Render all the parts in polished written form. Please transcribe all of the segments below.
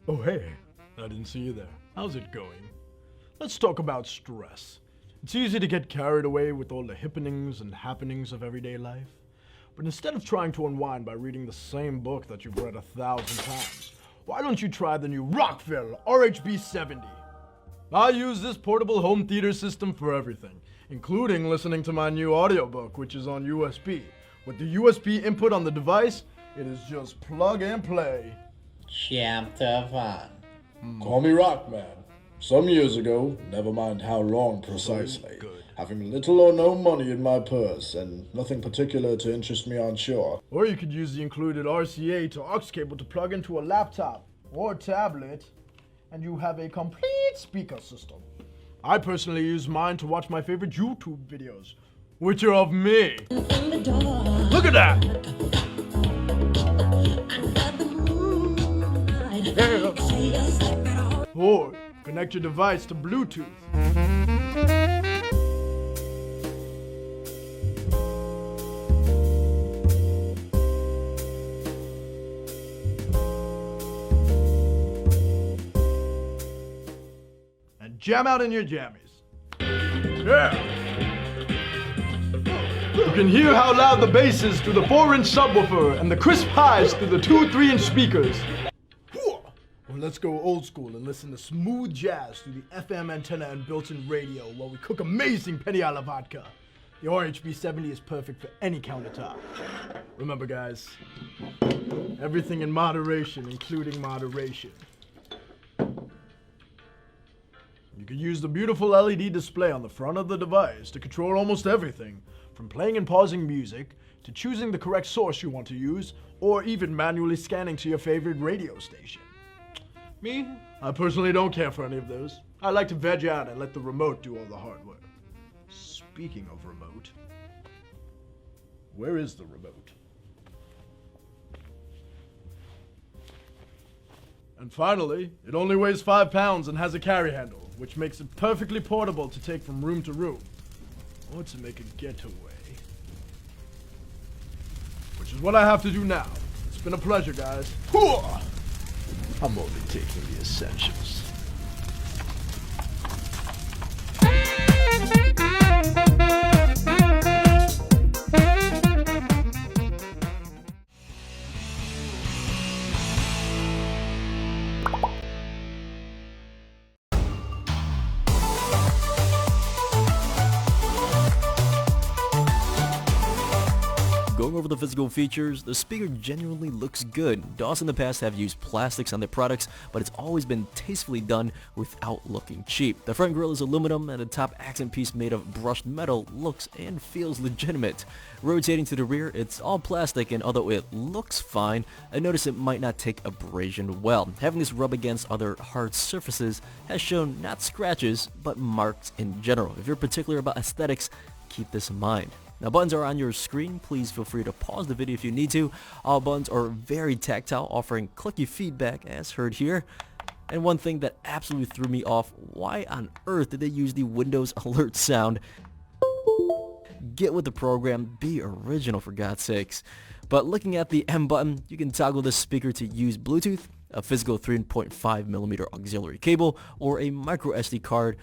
Oh hey, I didn't see you there. How's it going? Let's talk about stress. It's easy to get carried away with all the happenings and happenings of everyday life. But instead of trying to unwind by reading the same book that you've read 1,000 times, why don't you try the new Rockville RHB70? I use this portable home theater system for everything, including listening to my new audiobook, which is on USB. With the USB input on the device, it is just plug and play. Chapter 1. Call me Rockman. Some years ago, never mind how long precisely, having little or no money in my purse and nothing particular to interest me on shore. Or you could use the included RCA to aux cable to plug into a laptop or tablet, and you have a complete speaker system. I personally use mine to watch my favorite YouTube videos, which are of me. Look at that! Or connect your device to Bluetooth. And jam out in your jammies. Yeah! You can hear how loud the bass is through the 4-inch subwoofer and the crisp highs through the 2 3-inch speakers. Or let's go old school and listen to smooth jazz through the FM antenna and built-in radio while we cook amazing Peniala vodka. The RHB70 is perfect for any countertop. Remember guys, everything in moderation, including moderation. You can use the beautiful LED display on the front of the device to control almost everything, from playing and pausing music, to choosing the correct source you want to use, or even manually scanning to your favorite radio station. Me, I personally don't care for any of those. I like to veg out and let the remote do all the hard work. Speaking of remote, where is the remote? And finally, it only weighs 5 pounds and has a carry handle, which makes it perfectly portable to take from room to room, or to make a getaway. Which is what I have to do now. It's been a pleasure, guys. I'm only taking the essentials. Going over the physical features, the speaker genuinely looks good. DAWs in the past have used plastics on their products, but it's always been tastefully done without looking cheap. The front grille is aluminum and the top accent piece made of brushed metal looks and feels legitimate. Rotating to the rear, it's all plastic, and although it looks fine, I notice it might not take abrasion well. Having this rub against other hard surfaces has shown not scratches, but marks in general. If you're particular about aesthetics, keep this in mind. Now buttons are on your screen, please feel free to pause the video if you need to. All buttons are very tactile, offering clicky feedback as heard here. And one thing that absolutely threw me off, why on earth did they use the Windows alert sound? Get with the program, be original for God's sakes. But looking at the M button, you can toggle the speaker to use Bluetooth, a physical 3.5mm auxiliary cable, or a micro SD card,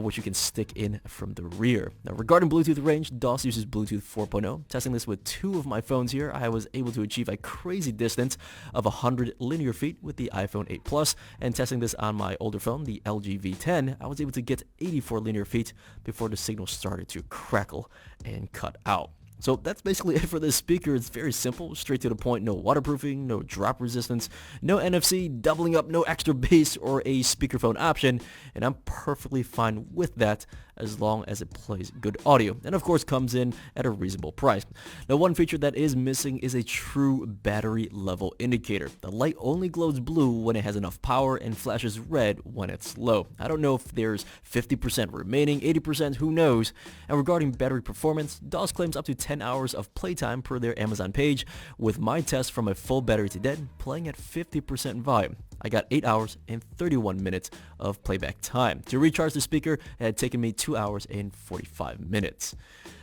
which you can stick in from the rear. Now regarding Bluetooth range, DOS uses Bluetooth 4.0. Testing this with two of my phones here, I was able to achieve a crazy distance of 100 linear feet with the iPhone 8 Plus, and testing this on my older phone, the LG V10, I was able to get 84 linear feet before the signal started to crackle and cut out. So that's basically it for this speaker. It's very simple, straight to the point, no waterproofing, no drop resistance, no NFC, doubling up, no extra bass or a speakerphone option, and I'm perfectly fine with that as long as it plays good audio, and of course comes in at a reasonable price. Now one feature that is missing is a true battery level indicator. The light only glows blue when it has enough power and flashes red when it's low. I don't know if there's 50% remaining, 80%, who knows. And regarding battery performance, DOS claims up to 10 hours of playtime per their Amazon page, with my test from a full battery to dead playing at 50% volume. I got 8 hours and 31 minutes of playback time. To recharge the speaker, it had taken me 2 hours and 45 minutes.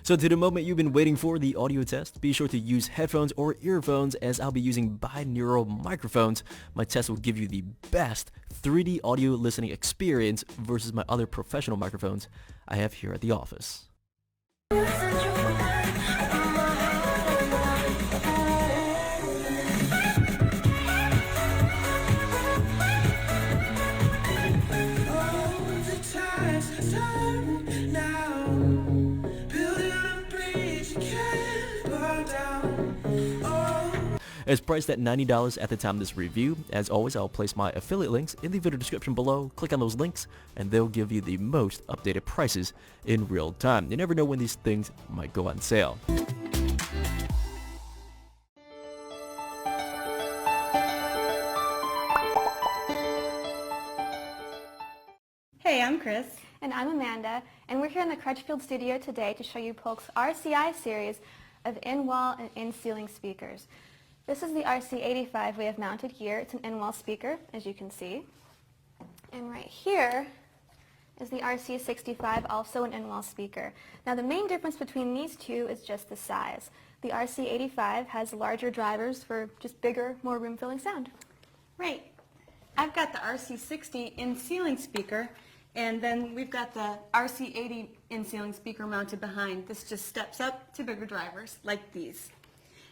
So to the moment you've been waiting for, the audio test, be sure to use headphones or earphones, as I'll be using binaural microphones. My test will give you the best 3D audio listening experience versus my other professional microphones I have here at the office. It's priced at $90 at the time of this review. As always, I'll place my affiliate links in the video description below. Click on those links and they'll give you the most updated prices in real time. You never know when these things might go on sale. Hey, I'm Chris. And I'm Amanda, and we're here in the Crutchfield studio today to show you Polk's RCI series of in-wall and in-ceiling speakers. This is the RC85 we have mounted here. It's an in-wall speaker, as you can see. And right here is the RC65, also an in-wall speaker. Now the main difference between these two is just the size. The RC85 has larger drivers for just bigger, more room-filling sound. Right. I've got the RC60 in-ceiling speaker, and then we've got the RC80 in-ceiling speaker mounted behind. This just steps up to bigger drivers, like these.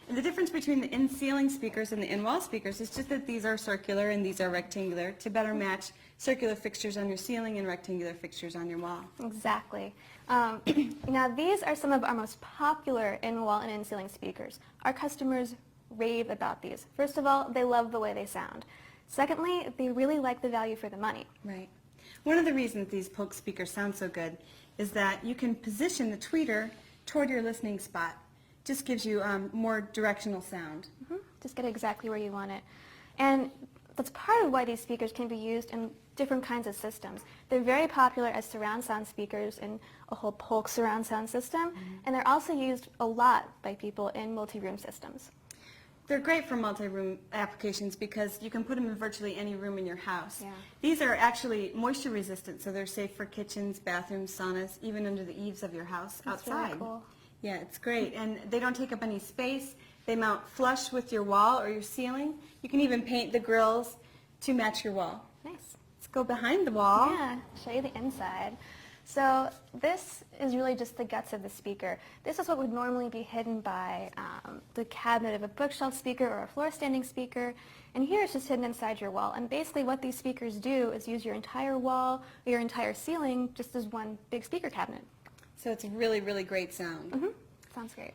And the difference between the in-ceiling speakers and the in-wall speakers is just that these are circular and these are rectangular to better match circular fixtures on your ceiling and rectangular fixtures on your wall. Exactly. Now these are some of our most popular in-wall and in-ceiling speakers. Our customers rave about these. First of all, they love the way they sound. Secondly, they really like the value for the money. Right. One of the reasons these Polk speakers sound so good is that you can position the tweeter toward your listening spot. Just gives you more directional sound. Just get it exactly where you want it. And that's part of why these speakers can be used in different kinds of systems. They're very popular as surround sound speakers in a whole Polk surround sound system, and they're also used a lot by people in multi-room systems. They're great for multi-room applications because you can put them in virtually any room in your house. Yeah. These are actually moisture resistant, so they're safe for kitchens, bathrooms, saunas, even under the eaves of your house That's outside. really cool. Yeah, it's great, and they don't take up any space. They mount flush with your wall or your ceiling. You can even paint the grills to match your wall. Nice. Let's go behind the wall. Yeah, show you the inside. So this is really just the guts of the speaker. This is what would normally be hidden by the cabinet of a bookshelf speaker or a floor standing speaker. And here it's just hidden inside your wall. And basically what these speakers do is use your entire wall or your entire ceiling just as one big speaker cabinet. So it's really, really great sound. Sounds great.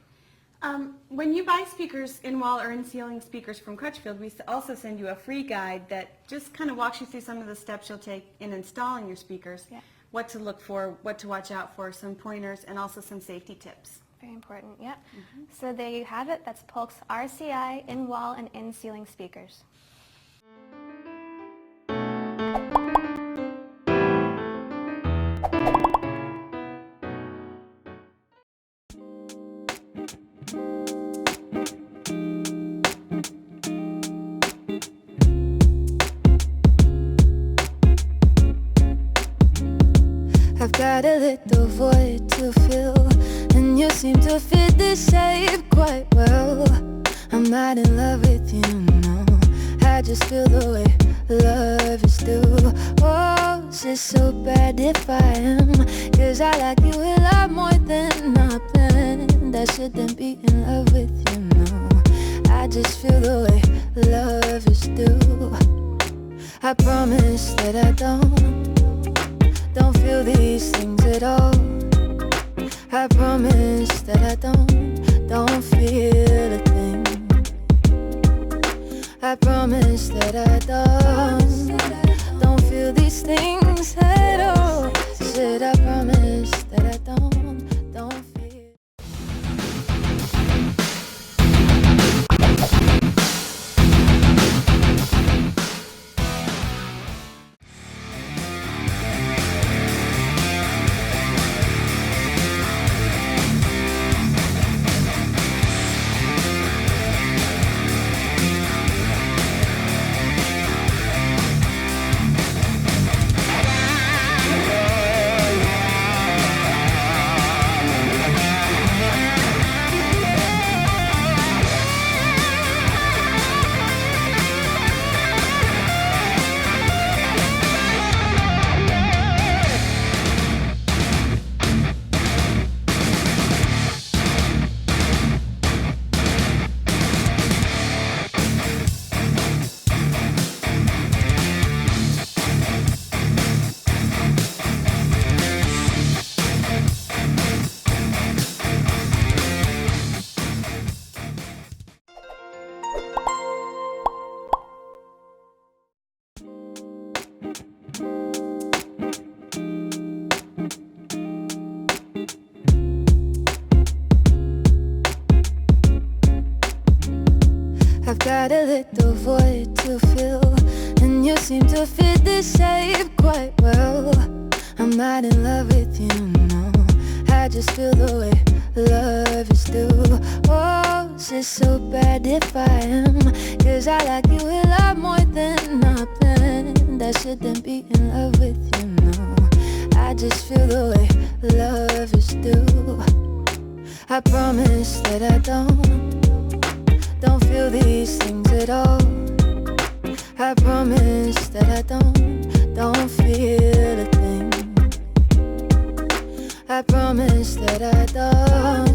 When you buy speakers, in-wall or in-ceiling speakers from Crutchfield, we also send you a free guide that just kind of walks you through some of the steps you'll take in installing your speakers, Yeah. what to look for, what to watch out for, some pointers, and also some safety tips. Very important, yep. So there you have it. That's Polk's RCI in-wall and in-ceiling speakers. got a little void to fill, and you seem to fit this shape quite well. I'm not in love with you, no, I just feel the way love is due. Oh, is it so bad if I am? Cause I like you a lot more than I planned. I shouldn't be in love with you, no, I just feel the way love is due. I promise that I don't feel these things at all. I promise that I don't feel a thing. I promise that I don't feel these things at all. Said I promise that I don't feel. I've got a little void to fill, and you seem to fit this shape quite well. I'm not in love with you, no, I just feel the way love is due. Oh, is it so bad if I am? Cause I like you a lot more than I planned. I shouldn't be in love with you, no, I just feel the way love is due. I promise that I don't feel these things at all. I promise that I don't feel a thing. I promise that I don't